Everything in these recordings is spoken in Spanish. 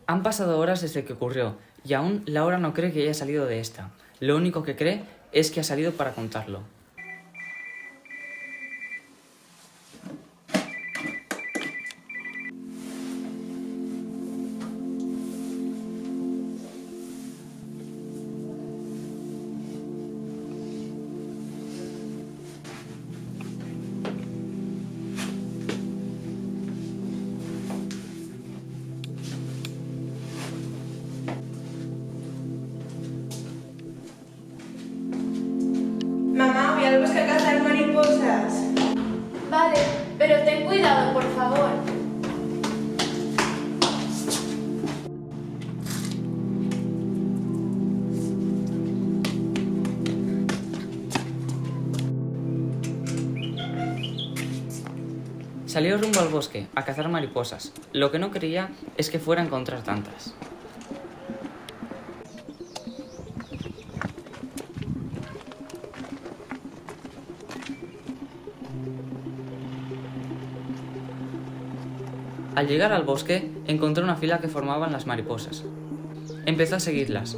Han pasado horas desde que ocurrió, y aún Laura no cree que haya salido de esta. Lo único que cree es que ha salido para contarlo. Mamá, voy al bosque a cazar mariposas. Vale, pero ten cuidado, por favor. Salió rumbo al bosque a cazar mariposas. Lo que no creía es que fuera a encontrar tantas. Al llegar al bosque, encontró una fila que formaban las mariposas. Empezó a seguirlas.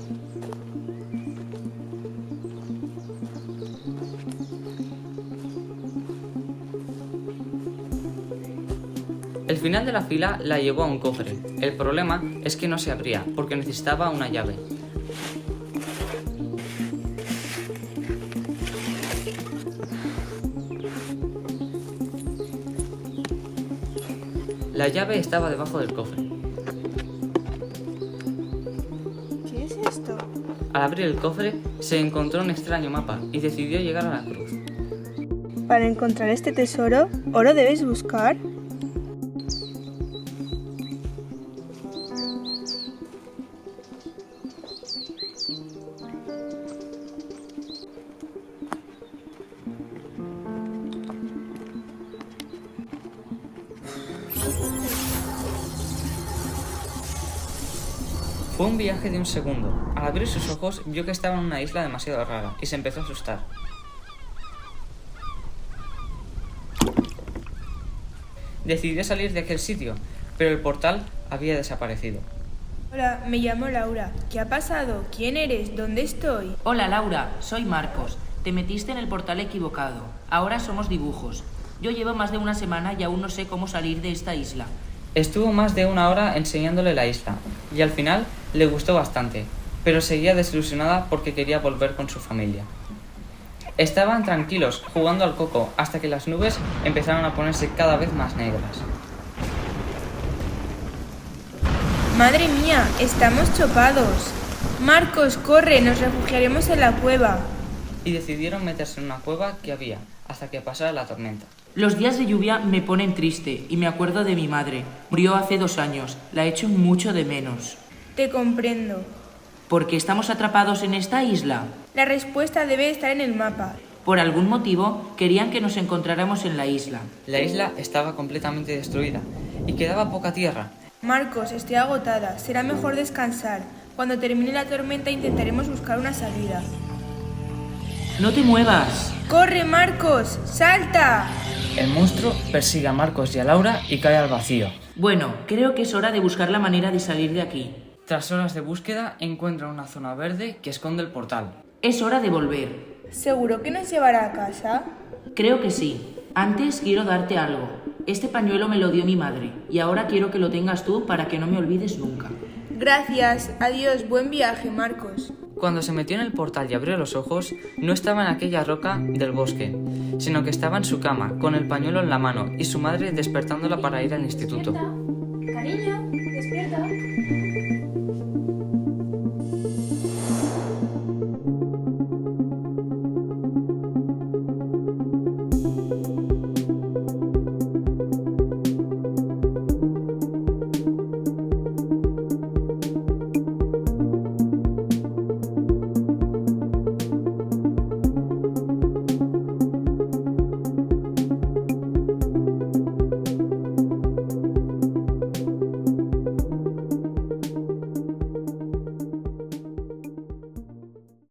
El final de la fila la llevó a un cofre. El problema es que no se abría porque necesitaba una llave. La llave estaba debajo del cofre. ¿Qué es esto? Al abrir el cofre, se encontró un extraño mapa y decidió llegar a la cruz. Para encontrar este tesoro, ¿oro debes buscar? Fue un viaje de un segundo. Al abrir sus ojos, vio que estaba en una isla demasiado rara y se empezó a asustar. Decidió salir de aquel sitio, pero el portal había desaparecido. Hola, me llamo Laura. ¿Qué ha pasado? ¿Quién eres? ¿Dónde estoy? Hola Laura, soy Marcos. Te metiste en el portal equivocado. Ahora somos dibujos. Yo llevo más de una semana y aún no sé cómo salir de esta isla. Estuvo más de una hora enseñándole la isla, y al final le gustó bastante, pero seguía desilusionada porque quería volver con su familia. Estaban tranquilos, jugando al coco, hasta que las nubes empezaron a ponerse cada vez más negras. Madre mía, estamos chopados. Marcos, corre, nos refugiaremos en la cueva. Y decidieron meterse en una cueva que había, hasta que pasara la tormenta. Los días de lluvia me ponen triste y me acuerdo de mi madre. Murió hace 2 años. La echo mucho de menos. Te comprendo. ¿Por qué estamos atrapados en esta isla? La respuesta debe estar en el mapa. Por algún motivo querían que nos encontráramos en la isla. La isla estaba completamente destruida, y quedaba poca tierra. Marcos, estoy agotada. Será mejor descansar. Cuando termine la tormenta intentaremos buscar una salida. ¡No te muevas! ¡Corre, Marcos! ¡Salta! El monstruo persigue a Marcos y a Laura y cae al vacío. Bueno, creo que es hora de buscar la manera de salir de aquí. Tras horas de búsqueda, encuentran una zona verde que esconde el portal. Es hora de volver. ¿Seguro que nos llevará a casa? Creo que sí. Antes quiero darte algo. Este pañuelo me lo dio mi madre y ahora quiero que lo tengas tú para que no me olvides nunca. Gracias. Adiós. Buen viaje, Marcos. Cuando se metió en el portal y abrió los ojos, no estaba en aquella roca del bosque, sino que estaba en su cama, con el pañuelo en la mano y su madre despertándola para ir al instituto.